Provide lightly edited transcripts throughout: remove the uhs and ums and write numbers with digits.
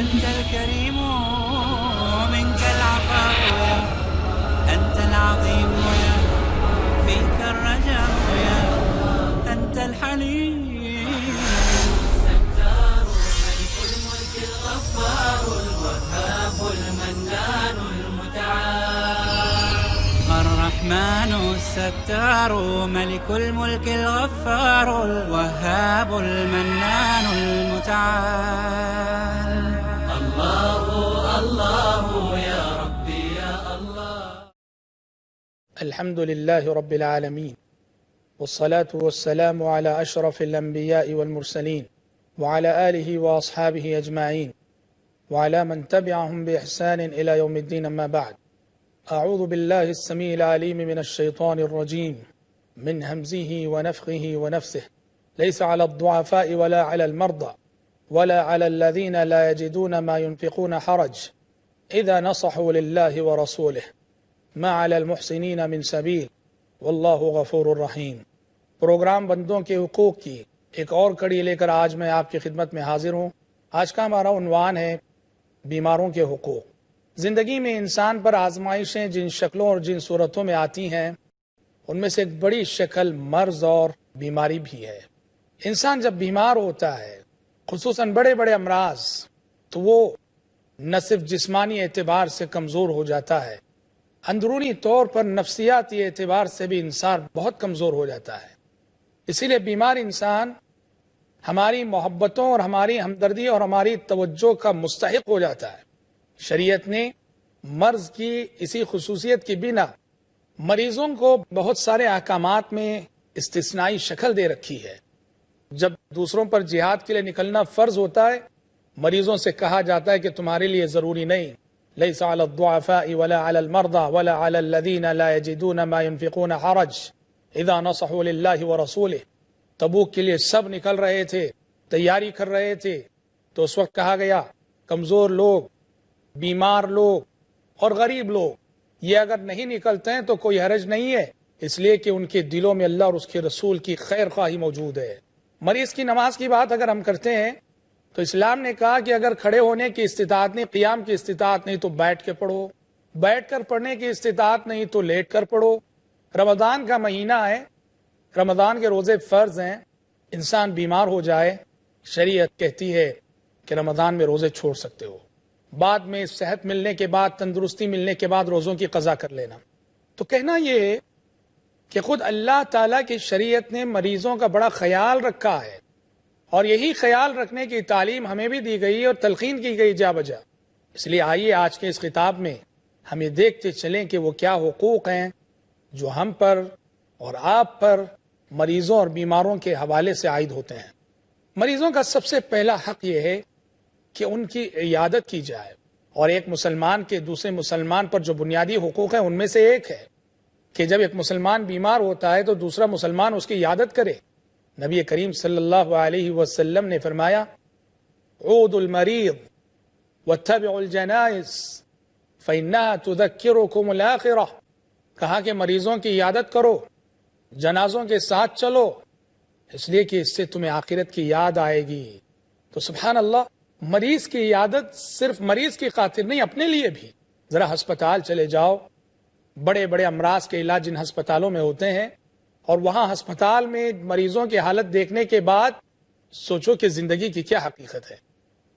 أنت الكريم منك العطاء يا أنت العظيم يا فيك الرجاء يا أنت الحليم الستار ملك الملك الغفار الوهاب المنان المتعال الرحمن الستار ملك الملك الغفار الوهاب المنان المتعال الله الله يا ربي يا الله. الحمد لله رب العالمين والصلاة والسلام على أشرف الأنبياء والمرسلين وعلى آله وأصحابه أجمعين وعلى من تبعهم بإحسان إلى يوم الدين. أما بعد، أعوذ بالله السميع العليم من الشيطان الرجيم من همزه ونفخه ونفثه. ليس على الضعفاء ولا على المرضى ولا على الذين لا يجدون ما ينفقون حرج إذا نصحوا لله ورسوله ما على المحسنين من سبيل واللہ غفور الرحیم. پروگرام بندوں کے حقوق کی ایک اور کڑی لے کر آج میں آپ کی خدمت میں حاضر ہوں. آج کا ہمارا عنوان ہے بیماروں کے حقوق. زندگی میں انسان پر آزمائشیں جن شکلوں اور جن صورتوں میں آتی ہیں ان میں سے ایک بڑی شکل مرض اور بیماری بھی ہے. انسان جب بیمار ہوتا ہے، خصوصاً بڑے بڑے امراض، تو وہ نہ صرف جسمانی اعتبار سے کمزور ہو جاتا ہے، اندرونی طور پر نفسیاتی اعتبار سے بھی انسان بہت کمزور ہو جاتا ہے. اسی لیے بیمار انسان ہماری محبتوں اور ہماری ہمدردی اور ہماری توجہ کا مستحق ہو جاتا ہے. شریعت نے مرض کی اسی خصوصیت کی بنا مریضوں کو بہت سارے احکامات میں استثنائی شکل دے رکھی ہے. جب دوسروں پر جہاد کے لیے نکلنا فرض ہوتا ہے، مریضوں سے کہا جاتا ہے کہ تمہارے لیے ضروری نہیں. ليس على الضعفاء ولا على المرضى ولا على الذين لا يجدون ما ينفقون حرج اذا نصحوا لله ورسوله. تبوک کے لیے سب نکل رہے تھے، تیاری کر رہے تھے، تو اس وقت کہا گیا کمزور لوگ، بیمار لوگ اور غریب لوگ یہ اگر نہیں نکلتے ہیں تو کوئی حرج نہیں ہے، اس لیے کہ ان کے دلوں میں اللہ اور اس کے رسول کی خیر خواہی موجود ہے. مریض کی نماز کی بات اگر ہم کرتے ہیں تو اسلام نے کہا کہ اگر کھڑے ہونے کی استطاعت نہیں، قیام کی استطاعت نہیں تو بیٹھ کے پڑھو، بیٹھ کر پڑھنے کی استطاعت نہیں تو لیٹ کر پڑھو. رمضان کا مہینہ ہے، رمضان کے روزے فرض ہیں. انسان بیمار ہو جائے، شریعت کہتی ہے کہ رمضان میں روزے چھوڑ سکتے ہو، بعد میں صحت ملنے کے بعد، تندرستی ملنے کے بعد روزوں کی قضا کر لینا. تو کہنا یہ ہے کہ خود اللہ تعالیٰ کی شریعت نے مریضوں کا بڑا خیال رکھا ہے، اور یہی خیال رکھنے کی تعلیم ہمیں بھی دی گئی اور تلقین کی گئی جا بجا. اس لیے آئیے آج کے اس خطاب میں ہم یہ دیکھتے چلیں کہ وہ کیا حقوق ہیں جو ہم پر اور آپ پر مریضوں اور بیماروں کے حوالے سے عائد ہوتے ہیں. مریضوں کا سب سے پہلا حق یہ ہے کہ ان کی عیادت کی جائے، اور ایک مسلمان کے دوسرے مسلمان پر جو بنیادی حقوق ہیں ان میں سے ایک ہے کہ جب ایک مسلمان بیمار ہوتا ہے تو دوسرا مسلمان اس کی عیادت کرے. نبی کریم صلی اللہ علیہ وسلم نے فرمایا عود المریض واتبعوا الجنائز فإنها تذکرکم الآخرہ. کہا کہ مریضوں کی عیادت کرو، جنازوں کے ساتھ چلو، اس لیے کہ اس سے تمہیں آخرت کی یاد آئے گی. تو سبحان اللہ، مریض کی عیادت صرف مریض کی خاطر نہیں، اپنے لیے بھی. ذرا ہسپتال چلے جاؤ، بڑے بڑے امراض کے علاج جن ہسپتالوں میں ہوتے ہیں، اور وہاں ہسپتال میں مریضوں کی حالت دیکھنے کے بعد سوچو کہ زندگی کی کیا حقیقت ہے.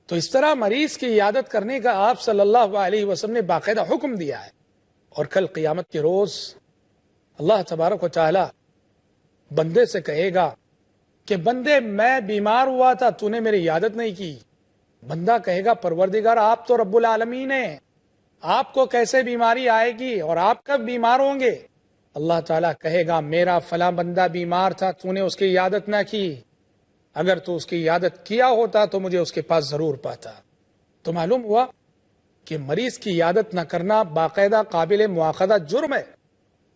تو اس طرح مریض کی عیادت کرنے کا آپ صلی اللہ علیہ وسلم نے باقاعدہ حکم دیا ہے. اور کل قیامت کے روز اللہ تبارک و تعالی بندے سے کہے گا کہ بندے میں بیمار ہوا تھا، تو نے میری عیادت نہیں کی. بندہ کہے گا پروردگار آپ تو رب العالمین ہیں، آپ کو کیسے بیماری آئے گی اور آپ کب بیمار ہوں گے؟ اللہ تعالیٰ کہے گا میرا فلاں بندہ بیمار تھا، تو نے اس کی عیادت نہ کی، اگر تو اس کی عیادت کیا ہوتا تو مجھے اس کے پاس ضرور پاتا. تو معلوم ہوا کہ مریض کی عیادت نہ کرنا باقاعدہ قابل مواخذہ جرم ہے،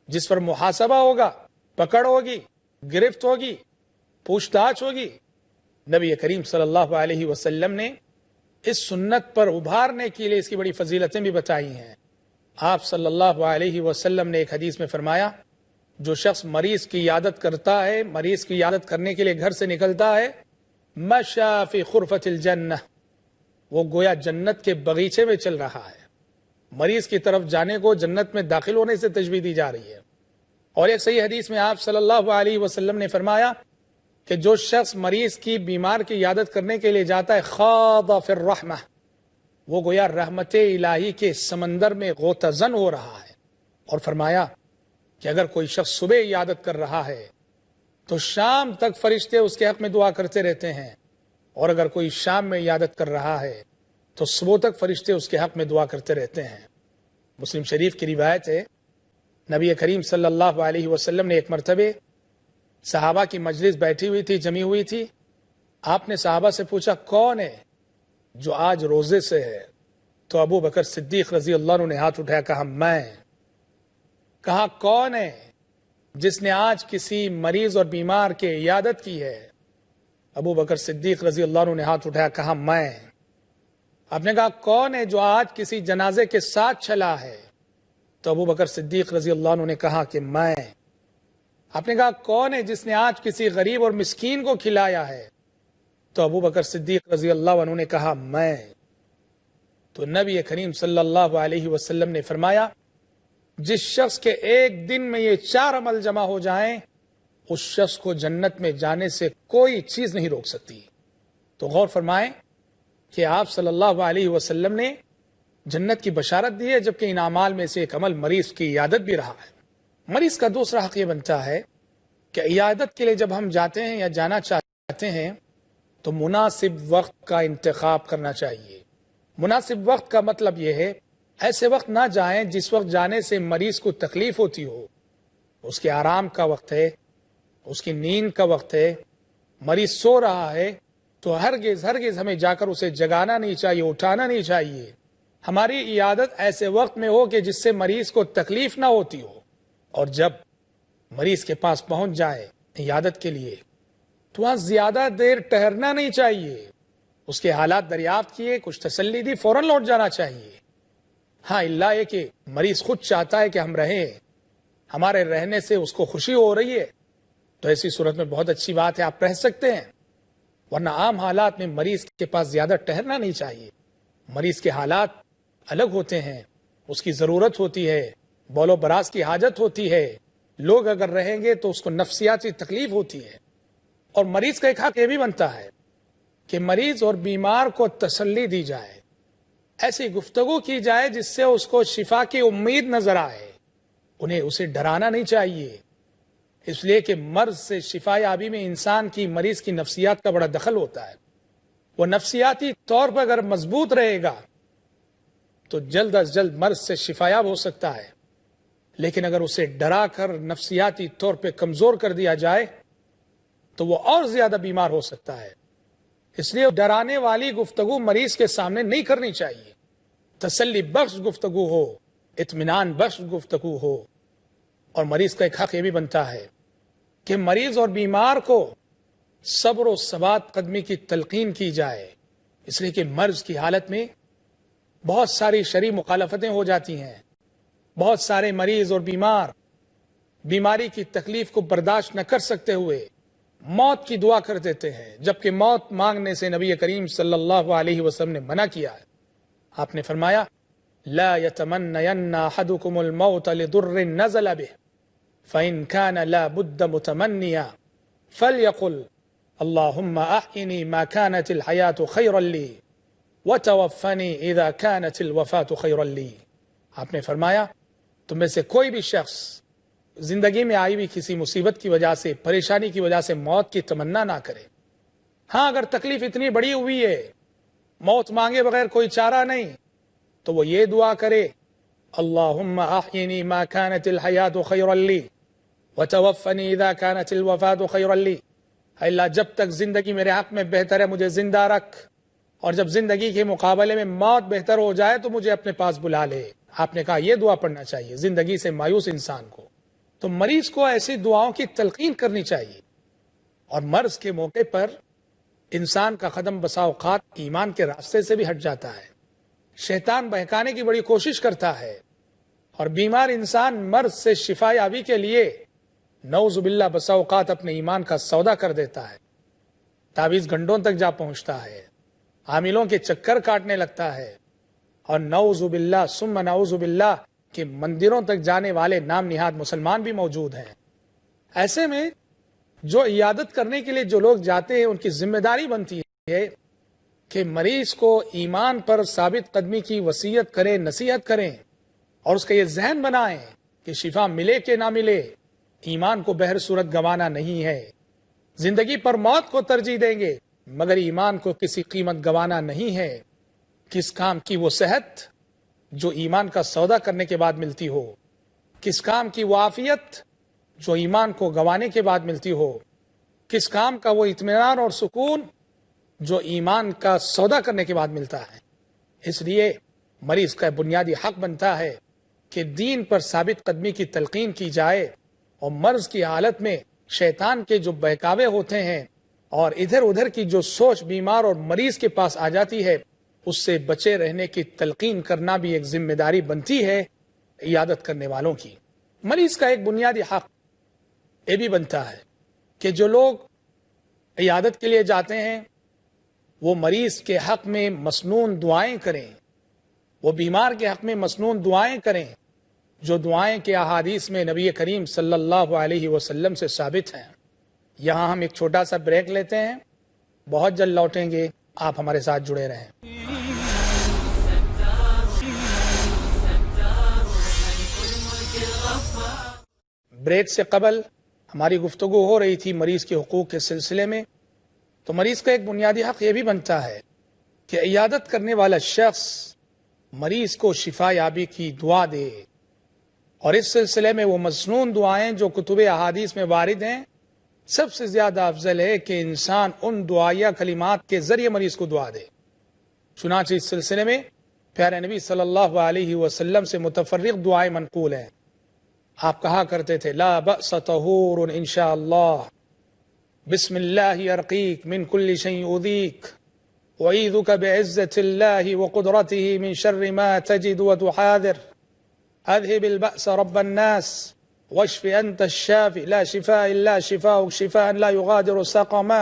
جس پر محاسبہ ہوگا، پکڑ ہوگی، گرفت ہوگی، پوچھ تاچھ ہوگی. نبی کریم صلی اللہ علیہ وسلم نے اس سنت پر ابھارنے کے لیے اس کی بڑی فضیلتیں بھی بتائی ہیں. آپ صلی اللہ علیہ وسلم نے ایک حدیث میں فرمایا جو شخص مریض کی عیادت کرتا ہے، مریض کی عیادت کرنے کے لیے گھر سے نکلتا ہے، مشى في خرفة الجنہ، وہ گویا جنت کے باغیچے میں چل رہا ہے. مریض کی طرف جانے کو جنت میں داخل ہونے سے تشبیہ دی جا رہی ہے. اور ایک صحیح حدیث میں آپ صلی اللہ علیہ وسلم نے فرمایا کہ جو شخص مریض کی بیمار کی عیادت کرنے کے لیے جاتا ہے خاض فی الرحمہ، وہ گویا رحمت الہی کے سمندر میں غوطہ زن ہو رہا ہے. اور فرمایا کہ اگر کوئی شخص صبح عیادت کر رہا ہے تو شام تک فرشتے اس کے حق میں دعا کرتے رہتے ہیں، اور اگر کوئی شام میں عیادت کر رہا ہے تو صبح تک فرشتے اس کے حق میں دعا کرتے رہتے ہیں. مسلم شریف کی روایت ہے، نبی کریم صلی اللہ علیہ وسلم نے ایک مرتبہ صحابہ کی مجلس بیٹھی ہوئی تھی، جمی ہوئی تھی. آپ نے صحابہ سے پوچھا کون ہے جو آج روزے سے ہے؟ تو ابو بکر صدیق رضی اللہ عنہ نے ہاتھ اٹھایا، کہا میں. کہا کون ہے جس نے آج کسی مریض اور بیمار کے عیادت کی ہے؟ ابو بکر صدیق رضی اللہ عنہ نے ہاتھ اٹھایا، کہا میں. آپ نے کہا کون ہے جو آج کسی جنازے کے ساتھ چلا ہے؟ تو ابو بکر صدیق رضی اللہ عنہ نے کہا کہ میں. آپ نے کہا کون ہے جس نے آج کسی غریب اور مسکین کو کھلایا ہے؟ تو ابو بکر صدیق رضی اللہ عنہ نے کہا میں. تو نبی کریم صلی اللہ علیہ وسلم نے فرمایا جس شخص کے ایک دن میں یہ 4 عمل جمع ہو جائیں اس شخص کو جنت میں جانے سے کوئی چیز نہیں روک سکتی. تو غور فرمائیں کہ آپ صلی اللہ علیہ وسلم نے جنت کی بشارت دی ہے، جبکہ ان اعمال میں سے ایک عمل مریض کی عیادت بھی رہا ہے. مریض کا دوسرا حق یہ بنتا ہے کہ عیادت کے لیے جب ہم جاتے ہیں یا جانا چاہتے ہیں تو مناسب وقت کا انتخاب کرنا چاہیے. مناسب وقت کا مطلب یہ ہے ایسے وقت نہ جائیں جس وقت جانے سے مریض کو تکلیف ہوتی ہو. اس کے آرام کا وقت ہے، اس کی نیند کا وقت ہے، مریض سو رہا ہے تو ہرگز ہمیں جا کر اسے جگانا نہیں چاہیے، اٹھانا نہیں چاہیے. ہماری عیادت ایسے وقت میں ہو کہ جس سے مریض کو تکلیف نہ ہوتی ہو. اور جب مریض کے پاس پہنچ جائے عیادت کے لیے تو وہاں زیادہ دیر ٹھہرنا نہیں چاہیے. اس کے حالات دریافت کیے، کچھ تسلی دی، فوراً لوٹ جانا چاہیے. ہاں اللہ ہے کہ مریض خود چاہتا ہے کہ ہم رہیں، ہمارے رہنے سے اس کو خوشی ہو رہی ہے تو ایسی صورت میں بہت اچھی بات ہے، آپ رہ سکتے ہیں. ورنہ عام حالات میں مریض کے پاس زیادہ ٹھہرنا نہیں چاہیے. مریض کے حالات الگ ہوتے ہیں، اس کی ضرورت ہوتی ہے، بول و براز کی حاجت ہوتی ہے. لوگ اگر رہیں گے تو اس کو نفسیاتی تکلیف ہوتی ہے. اور مریض کا ایک حق یہ بھی بنتا ہے کہ مریض اور بیمار کو تسلی دی جائے، ایسی گفتگو کی جائے جس سے اس کو شفا کی امید نظر آئے. اسے ڈرانا نہیں چاہیے، اس لیے کہ مرض سے شفا یابی میں انسان کی مریض کی نفسیات کا بڑا دخل ہوتا ہے. وہ نفسیاتی طور پر اگر مضبوط رہے گا تو جلد از جلد مرض سے شفا یاب ہو سکتا ہے، لیکن اگر اسے ڈرا کر نفسیاتی طور پہ کمزور کر دیا جائے تو وہ اور زیادہ بیمار ہو سکتا ہے. اس لیے ڈرانے والی گفتگو مریض کے سامنے نہیں کرنی چاہیے. تسلی بخش گفتگو ہو، اطمینان بخش گفتگو ہو. اور مریض کا ایک حق یہ بھی بنتا ہے کہ مریض اور بیمار کو صبر و ثبات قدمی کی تلقین کی جائے، اس لیے کہ مرض کی حالت میں بہت ساری شرعی مخالفتیں ہو جاتی ہیں. بہت سارے مریض اور بیمار بیماری کی تکلیف کو برداشت نہ کر سکتے ہوئے موت کی دعا کر دیتے ہیں، جبکہ موت مانگنے سے نبی کریم صلی اللہ علیہ وسلم نے منع کیا ہے. آپ نے فرمایا لا يتمنين احدكم الموت لضر نزل به فإن كان لا بد متمنيا فليقل اللهم احيني ما كانت الحياة خيرا لي وتوفني اذا كانت الوفاة خيرا لي. آپ نے فرمایا تم میں سے کوئی بھی شخص زندگی میں آئی ہوئی کسی مصیبت کی وجہ سے، پریشانی کی وجہ سے موت کی تمنا نہ کرے. ہاں اگر تکلیف اتنی بڑی ہوئی ہے، موت مانگے بغیر کوئی چارہ نہیں، تو وہ یہ دعا کرے اللہم احینی ما کانت الحیات خیرا لی وتوفنی اذا کانت الوفاة خیرا لی. اے اللہ جب تک زندگی میرے حق میں بہتر ہے مجھے زندہ رکھ، اور جب زندگی کے مقابلے میں موت بہتر ہو جائے تو مجھے اپنے پاس بلا لے. آپ نے کہا یہ دعا پڑھنا چاہیے زندگی سے مایوس انسان کو. تو مریض کو ایسی دعاؤں کی تلقین کرنی چاہیے. اور مرض کے موقع پر انسان کا قدم بسا اوقات ایمان کے راستے سے بھی ہٹ جاتا ہے، شیطان بہکانے کی بڑی کوشش کرتا ہے، اور بیمار انسان مرض سے شفا یابی کے لیے نعوذ باللہ بسا اوقات اپنے ایمان کا سودا کر دیتا ہے، تعویذ گھنٹوں تک جا پہنچتا ہے، عاملوں کے چکر کاٹنے لگتا ہے، اور نعوذ باللہ ثم نعوذ باللہ کہ مندروں تک جانے والے نام نہاد مسلمان بھی موجود ہیں۔ ایسے میں جو عیادت کرنے کے لیے جو لوگ جاتے ہیں ان کی ذمہ داری بنتی ہے کہ مریض کو ایمان پر ثابت قدمی کی وصیت کریں، نصیحت کریں، اور اس کا یہ ذہن بنائیں کہ شفا ملے کہ نہ ملے ایمان کو بہر صورت گنوانا نہیں ہے۔ زندگی پر موت کو ترجیح دیں گے مگر ایمان کو کسی قیمت گنوانا نہیں ہے۔ کس کام کی وہ صحت جو ایمان کا سودا کرنے کے بعد ملتی ہو، کس کام کی وہ عافیت جو ایمان کو گنوانے کے بعد ملتی ہو، کس کام کا وہ اطمینان اور سکون جو ایمان کا سودا کرنے کے بعد ملتا ہے۔ اس لیے مریض کا بنیادی حق بنتا ہے کہ دین پر ثابت قدمی کی تلقین کی جائے، اور مرض کی حالت میں شیطان کے جو بہکاوے ہوتے ہیں اور ادھر ادھر کی جو سوچ بیمار اور مریض کے پاس آ جاتی ہے اس سے بچے رہنے کی تلقین کرنا بھی ایک ذمہ داری بنتی ہے عیادت کرنے والوں کی۔ مریض کا ایک بنیادی حق یہ بھی بنتا ہے کہ جو لوگ عیادت کے لیے جاتے ہیں وہ مریض کے حق میں مسنون دعائیں کریں، وہ بیمار کے حق میں مسنون دعائیں کریں، جو دعائیں کے احادیث میں نبی کریم صلی اللہ علیہ وسلم سے ثابت ہیں۔ یہاں ہم ایک چھوٹا سا بریک لیتے ہیں، بہت جلد لوٹیں گے، آپ ہمارے ساتھ جڑے رہیں۔ بریک سے قبل ہماری گفتگو ہو رہی تھی مریض کے حقوق کے سلسلے میں، تو مریض کا ایک بنیادی حق یہ بھی بنتا ہے کہ عیادت کرنے والا شخص مریض کو شفا یابی کی دعا دے، اور اس سلسلے میں وہ مسنون دعائیں جو کتب احادیث میں وارد ہیں سب سے زیادہ افضل ہے کہ انسان ان دعائیہ کلمات کے ذریعے مریض کو دعا دے۔ چنانچہ اس سلسلے میں پیارے نبی صلی اللہ علیہ وسلم سے متفرق دعائیں منقول ہیں۔ آپ کہا کرتے تھے لا بأس طہور انشاءاللہ، بسم اللہ ارقیک من کل شیء اذیک، اعیذک بعزت اللہ وقدرتہ من شر ما تجد وتحاذر، اذهب البأس رب الناس واشف انت الشافي لا شفاء الا شفاءك شفاء لا يغادر سقما۔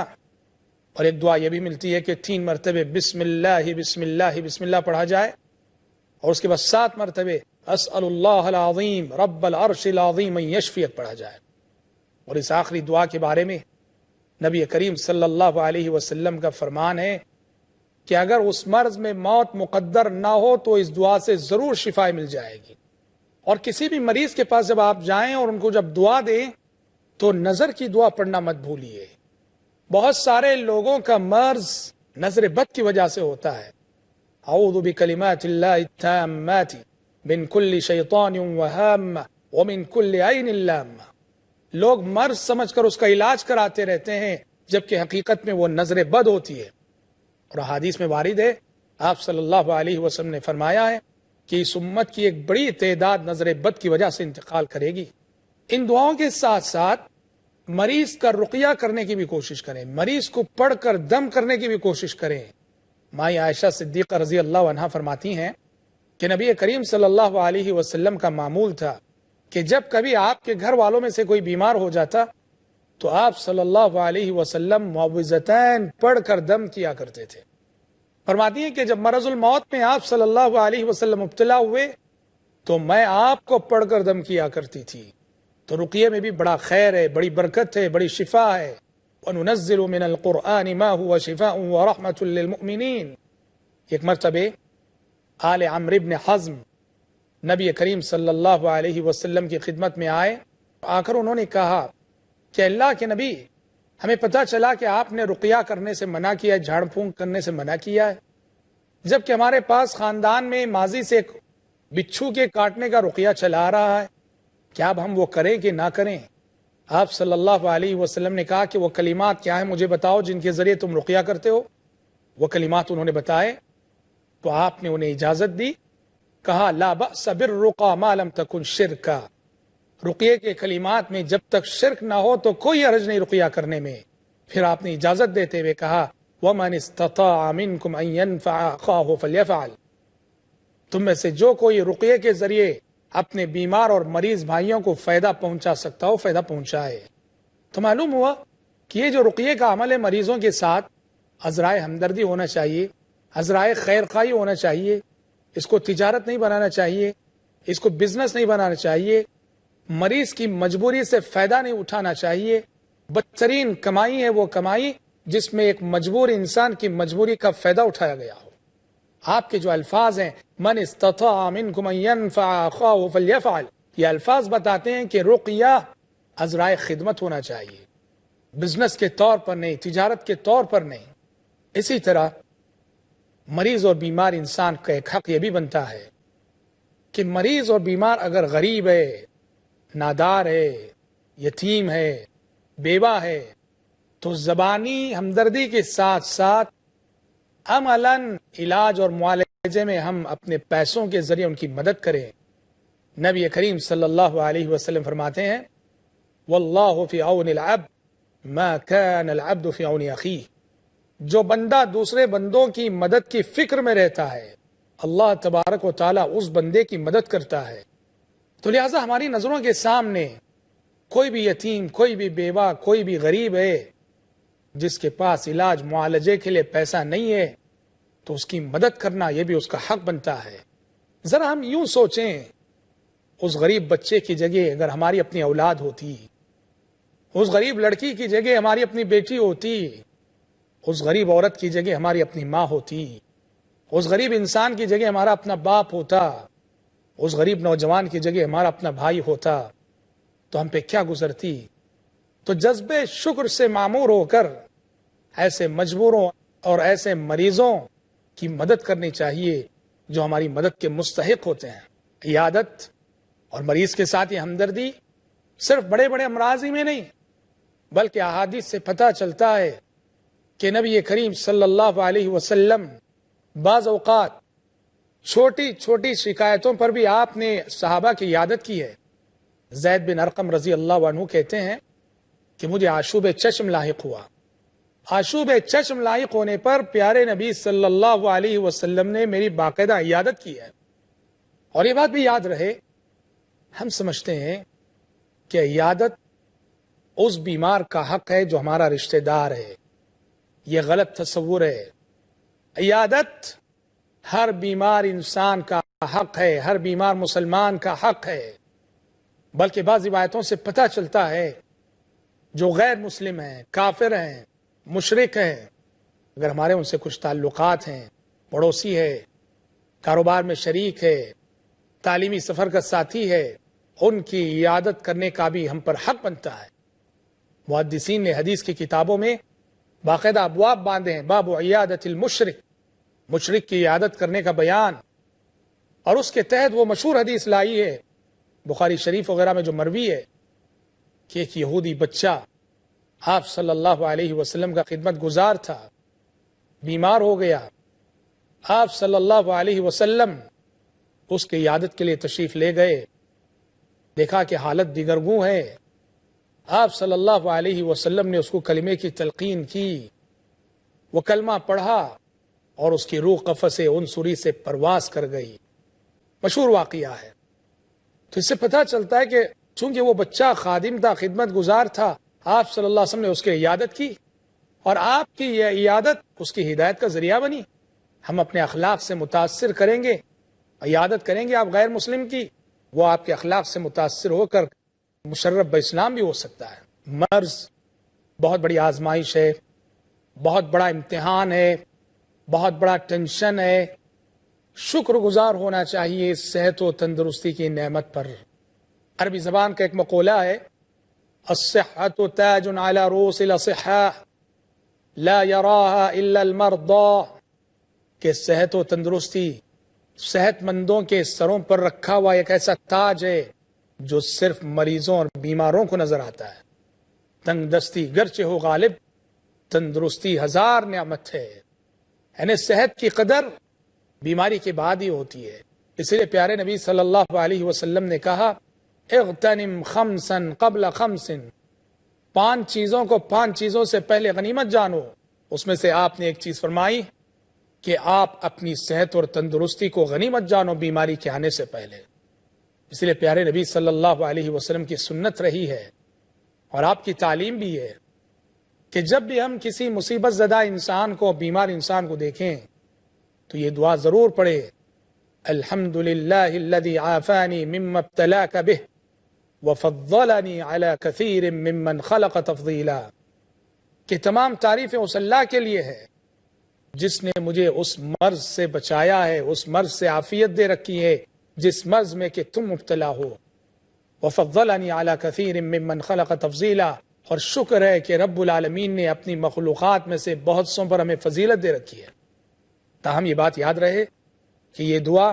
اور ایک دعا یہ بھی ملتی ہے کہ 3 مرتبہ بسم اللہ بسم اللہ بسم اللہ پڑھا جائے، اور اس کے بعد 7 مرتبہ اسأل اللہ العظیم رب العرش العظیم ان یشفیک پڑھا جائے۔ اور اس آخری دعا کے بارے میں نبی کریم صلی اللہ علیہ وسلم کا فرمان ہے کہ اگر اس مرض میں موت مقدر نہ ہو تو اس دعا سے ضرور شفا مل جائے گی۔ اور کسی بھی مریض کے پاس جب آپ جائیں اور ان کو جب دعا دیں تو نظر کی دعا پڑھنا مت بھولیے۔ بہت سارے لوگوں کا مرض نظر بد کی وجہ سے ہوتا ہے۔ اعوذ بکلمات اللہ التامات من کل شیطان وہامہ ومن کل عین لامہ۔ لوگ مرض سمجھ کر اس کا علاج کراتے رہتے ہیں جبکہ حقیقت میں وہ نظر بد ہوتی ہے۔ اور حدیث میں وارد ہے آپ صلی اللہ علیہ وسلم نے فرمایا ہے کہ اس امت کی ایک بڑی تعداد نظر بد کی وجہ سے انتقال کرے گی۔ ان دعاؤں کے ساتھ ساتھ مریض کا رقیہ کرنے کی بھی کوشش کریں، مریض کو پڑھ کر دم کرنے کی بھی کوشش کریں۔ مائی عائشہ صدیقہ رضی اللہ عنہا فرماتی ہیں کہ نبی کریم صلی اللہ علیہ وسلم کا معمول تھا کہ جب کبھی آپ کے گھر والوں میں سے کوئی بیمار ہو جاتا تو آپ صلی اللہ علیہ وسلم معوذتین پڑھ کر دم کیا کرتے تھے۔ فرماتی ہیں کہ جب مرض الموت میں آپ صلی اللہ علیہ وسلم مبتلا ہوئے تو میں آپ کو پڑھ کر دم کیا کرتی تھی۔ تو رقیے میں بھی بڑا خیر ہے، بڑی برکت ہے، بڑی شفا ہے۔ وَنُنَزِّلُ مِنَ الْقُرْآنِ مَا هُوَ شِفَاءٌ وَرَحْمَةٌ لِّلْمُؤْمِنِينَ۔ ایک مرتبہ آل عمرو بن حزم نبی کریم صلی اللہ علیہ وسلم کی خدمت میں آئے، آ کر انہوں نے کہا کہ اللہ کے نبی، ہمیں پتہ چلا کہ آپ نے رقیہ کرنے سے منع کیا ہے، جھاڑ پھونک کرنے سے منع کیا ہے، جبکہ ہمارے پاس خاندان میں ماضی سے ایک بچھو کے کاٹنے کا رقیہ چلا آ رہا ہے، کیا اب ہم وہ کریں کہ نہ کریں؟ آپ صلی اللہ علیہ وسلم نے کہا کہ وہ کلمات کیا ہیں مجھے بتاؤ جن کے ذریعے تم رقیہ کرتے ہو۔ وہ کلمات انہوں نے بتائے تو آپ نے انہیں اجازت دی، کہا لا بأس بالرقى ما لم تكن شرکا۔ رقیے کے کلمات میں جب تک شرک نہ ہو تو کوئی حرج نہیں رقیہ کرنے میں۔ پھر آپ نے اجازت دیتے ہوئے کہا وَمَنِ اسْتَطَاعَ مِنْكُمْ أَنْ يَنْفَعَ أَخَاهُ فَلْيَفْعَلْ۔ تم میں سے جو کوئی رقیے کے ذریعے اپنے بیمار اور مریض بھائیوں کو فائدہ پہنچا سکتا ہو فائدہ پہنچائے۔ تو معلوم ہوا کہ یہ جو رقیے کا عمل ہے مریضوں کے ساتھ عذرائے ہمدردی ہونا چاہیے، ذرائع خیر خواہی ہونا چاہیے، اس کو تجارت نہیں بنانا چاہیے، اس کو بزنس نہیں بنانا چاہیے، مریض کی مجبوری سے فائدہ نہیں اٹھانا چاہیے۔ بدترین کمائی ہے وہ کمائی جس میں ایک مجبور انسان کی مجبوری کا فائدہ اٹھایا گیا ہو۔ آپ کے جو الفاظ ہیں من استطاع منکم ان ينفع اخاه فليفعل، یہ الفاظ بتاتے ہیں کہ رقیہ ذرائع خدمت ہونا چاہیے، بزنس کے طور پر نہیں، تجارت کے طور پر نہیں۔ اسی طرح مریض اور بیمار انسان کا ایک حق یہ بھی بنتا ہے کہ مریض اور بیمار اگر غریب ہے، نادار ہے، یتیم ہے، بیوہ ہے، تو زبانی ہمدردی کے ساتھ ساتھ عملاً علاج اور معالجے میں ہم اپنے پیسوں کے ذریعے ان کی مدد کریں۔ نبی کریم صلی اللہ علیہ وسلم فرماتے ہیں واللہ فی عون العبد ما کان العبد فی عون اخیہ، جو بندہ دوسرے بندوں کی مدد کی فکر میں رہتا ہے اللہ تبارک و تعالیٰ اس بندے کی مدد کرتا ہے۔ تو لہٰذا ہماری نظروں کے سامنے کوئی بھی یتیم، کوئی بھی بیوہ، کوئی بھی غریب ہے جس کے پاس علاج معالجے کے لیے پیسہ نہیں ہے تو اس کی مدد کرنا یہ بھی اس کا حق بنتا ہے۔ ذرا ہم یوں سوچیں، اس غریب بچے کی جگہ اگر ہماری اپنی اولاد ہوتی، اس غریب لڑکی کی جگہ ہماری اپنی بیٹی ہوتی، اس غریب عورت کی جگہ ہماری اپنی ماں ہوتی، اس غریب انسان کی جگہ ہمارا اپنا باپ ہوتا، اس غریب نوجوان کی جگہ ہمارا اپنا بھائی ہوتا، تو ہم پہ کیا گزرتی؟ تو جذبے شکر سے معمور ہو کر ایسے مجبوروں اور ایسے مریضوں کی مدد کرنی چاہیے جو ہماری مدد کے مستحق ہوتے ہیں۔ عیادت اور مریض کے ساتھ یہ ہمدردی صرف بڑے بڑے امراض ہی میں نہیں، بلکہ احادیث سے پتہ چلتا ہے کہ نبی کریم صلی اللہ علیہ وسلم بعض اوقات چھوٹی چھوٹی شکایتوں پر بھی آپ نے صحابہ کی عیادت کی ہے۔ زید بن ارقم رضی اللہ عنہ کہتے ہیں کہ مجھے آشوب چشم لاحق ہوا، آشوب چشم لاحق ہونے پر پیارے نبی صلی اللہ علیہ وسلم نے میری باقاعدہ عیادت کی ہے۔ اور یہ بات بھی یاد رہے، ہم سمجھتے ہیں کہ عیادت اس بیمار کا حق ہے جو ہمارا رشتہ دار ہے، یہ غلط تصور ہے۔ عیادت ہر بیمار انسان کا حق ہے، ہر بیمار مسلمان کا حق ہے، بلکہ بعض روایتوں سے پتہ چلتا ہے جو غیر مسلم ہیں، کافر ہیں، مشرک ہیں، اگر ہمارے ان سے کچھ تعلقات ہیں، پڑوسی ہے، کاروبار میں شریک ہے، تعلیمی سفر کا ساتھی ہے، ان کی عیادت کرنے کا بھی ہم پر حق بنتا ہے۔ محدثین نے حدیث کی کتابوں میں باقاعدہ ابواب باندھے ہیں، باب عیادت المشرک، مشرک کی عیادت کرنے کا بیان، اور اس کے تحت وہ مشہور حدیث لائی ہے بخاری شریف وغیرہ میں جو مروی ہے کہ ایک یہودی بچہ آپ صلی اللہ علیہ وسلم کا خدمت گزار تھا، بیمار ہو گیا، آپ صلی اللہ علیہ وسلم اس کی عیادت کے لیے تشریف لے گئے، دیکھا کہ حالت دیگرگوں ہے، آپ صلی اللہ علیہ وسلم نے اس کو کلمے کی تلقین کی، وہ کلمہ پڑھا اور اس کی روح قفس عنصری سے پرواز کر گئی۔ مشہور واقعہ ہے۔ تو اس سے پتہ چلتا ہے کہ چونکہ وہ بچہ خادم تھا، خدمت گزار تھا، آپ صلی اللہ علیہ وسلم نے اس کی عیادت کی، اور آپ کی یہ عیادت اس کی ہدایت کا ذریعہ بنی۔ ہم اپنے اخلاق سے متاثر کریں گے، عیادت کریں گے آپ غیر مسلم کی، وہ آپ کے اخلاق سے متاثر ہو کر مشرف باسلام بھی ہو سکتا ہے۔ مرض بہت بڑی آزمائش ہے، بہت بڑا امتحان ہے، بہت بڑا ٹینشن ہے۔ شکر گزار ہونا چاہیے صحت و تندرستی کی نعمت پر۔ عربی زبان کا ایک مقولہ ہے الصحة تاج على رؤوس الأصحاء لا يراها إلا المرضى، کہ صحت و تندرستی صحت مندوں کے سروں پر رکھا ہوا ایک ایسا تاج ہے جو صرف مریضوں اور بیماروں کو نظر آتا ہے۔ تنگ دستی گرچہ ہو غالب، تندرستی ہزار نعمت ہے، یعنی صحت کی قدر بیماری کے بعد ہی ہوتی ہے۔ اس لیے پیارے نبی صلی اللہ علیہ وسلم نے کہا اغتنم خمسا قبل خمس، 5 چیزوں کو 5 چیزوں سے پہلے غنیمت جانو۔ اس میں سے آپ نے ایک چیز فرمائی کہ آپ اپنی صحت اور تندرستی کو غنیمت جانو بیماری کے آنے سے پہلے۔ اس لیے پیارے نبی صلی اللہ علیہ وسلم کی سنت رہی ہے اور آپ کی تعلیم بھی ہے کہ جب بھی ہم کسی مصیبت زدہ انسان کو، بیمار انسان کو دیکھیں تو یہ دعا ضرور پڑھے، الحمدللہ الذی عافانی مما ابتلاک بہ وفضلنی علی کثیر ممن خلق تفضیلا، کہ تمام تعریفیں اس اللہ کے لیے ہے جس نے مجھے اس مرض سے بچایا ہے، اس مرض سے عافیت دے رکھی ہے جس مرض میں کہ تم مبتلا ہو، وفضلنی علی کثیر ممن خلق تفضیلا، اور شکر ہے کہ رب العالمین نے اپنی مخلوقات میں سے بہت سوں پر ہمیں فضیلت دے رکھی ہے۔ تاہم یہ بات یاد رہے کہ یہ دعا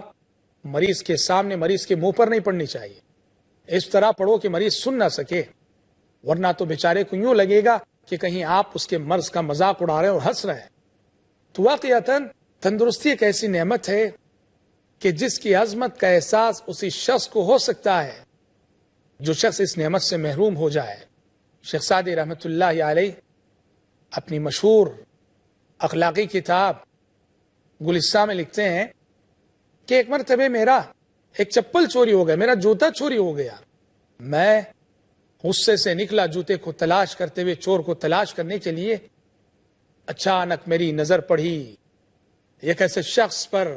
مریض کے سامنے، مریض کے منہ پر نہیں پڑھنی چاہیے، اس طرح پڑھو کہ مریض سن نہ سکے، ورنہ تو بیچارے کو یوں لگے گا کہ کہیں آپ اس کے مرض کا مذاق اڑا رہے ہیں اور ہنس رہے ہیں۔ تو واقعتاً تندرستی ایک ایسی نعمت ہے کہ جس کی عظمت کا احساس اسی شخص کو ہو سکتا ہے جو شخص اس نعمت سے محروم ہو جائے۔ شیخ سعدی رحمۃ اللہ علیہ اپنی مشہور اخلاقی کتاب گلستہ میں لکھتے ہیں کہ ایک مرتبہ میرا ایک چپل چوری ہو گیا، میرا جوتا چوری ہو گیا، میں غصے سے نکلا جوتے کو تلاش کرتے ہوئے، چور کو تلاش کرنے کے لیے۔ اچانک میری نظر پڑی ایک ایسے شخص پر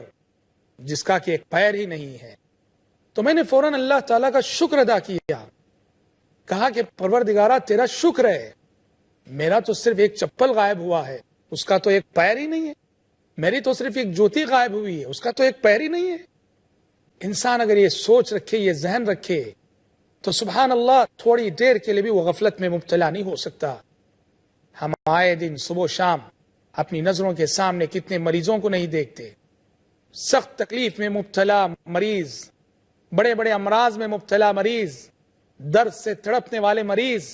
جس کا کہ ایک پیر ہی نہیں ہے، تو میں نے فوراً اللہ تعالیٰ کا شکر ادا کیا، کہا کہ پروردگارہ تیرا شکر ہے، میرا تو صرف ایک چپل غائب ہوا ہے، اس کا تو ایک پیر ہی نہیں ہے، میری تو صرف ایک جوتی غائب ہوئی ہے، اس کا تو ایک پیر ہی نہیں ہے۔ انسان اگر یہ سوچ رکھے، یہ ذہن رکھے، تو سبحان اللہ تھوڑی دیر کے لیے بھی وہ غفلت میں مبتلا نہیں ہو سکتا۔ ہم آئے دن صبح و شام اپنی نظروں کے سامنے کتنے مریضوں کو نہیں دیکھتے، سخت تکلیف میں مبتلا مریض، بڑے بڑے امراض میں مبتلا مریض، درد سے تڑپنے والے مریض،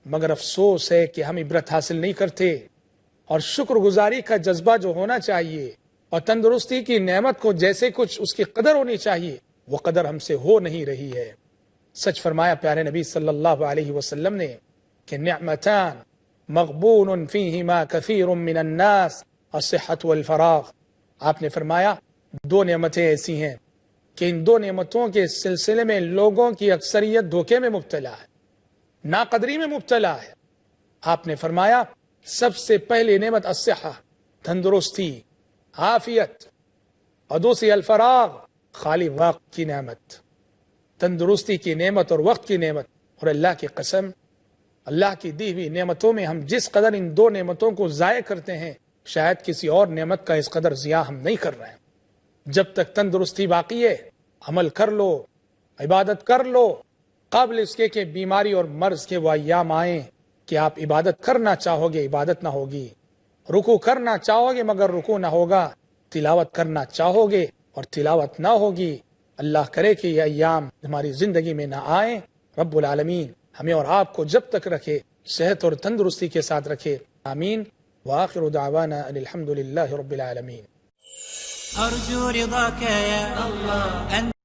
مگر افسوس ہے کہ ہم عبرت حاصل نہیں کرتے، اور شکر گزاری کا جذبہ جو ہونا چاہیے اور تندرستی کی نعمت کو جیسے کچھ اس کی قدر ہونی چاہیے وہ قدر ہم سے ہو نہیں رہی ہے۔ سچ فرمایا پیارے نبی صلی اللہ علیہ وسلم نے کہ نعمتان مغبون فیہما کثیر من الناس الصحت والفراغ، آپ نے فرمایا دو نعمتیں ایسی ہیں کہ ان دو نعمتوں کے سلسلے میں لوگوں کی اکثریت دھوکے میں مبتلا ہے، ناقدری میں مبتلا ہے۔ آپ نے فرمایا سب سے پہلی نعمت الصحہ، تندرستی، عافیت، اور دوسری الفراغ، خالی وقت کی نعمت۔ تندرستی کی نعمت اور وقت کی نعمت، اور اللہ کی قسم اللہ کی دی ہوئی نعمتوں میں ہم جس قدر ان دو نعمتوں کو ضائع کرتے ہیں شاید کسی اور نعمت کا اس قدر ضیاع ہم نہیں کر رہے ہیں۔ جب تک تندرستی باقی ہے عمل کر لو، عبادت کر لو، قبل اس کے کہ بیماری اور مرض کے وہ ایام آئیں کہ آپ عبادت کرنا چاہو گے عبادت نہ ہوگی، رکوع کرنا چاہو گے مگر رکوع نہ ہوگا، تلاوت کرنا چاہو گے اور تلاوت نہ ہوگی۔ اللہ کرے کہ یہ ایام ہماری زندگی میں نہ آئیں۔ رب العالمین ہمیں اور آپ کو جب تک رکھے صحت اور تندرستی کے ساتھ رکھے، آمین۔ وآخر دعوانا ان الحمد للہ رب العالمین۔ أرجو رضاك يا الله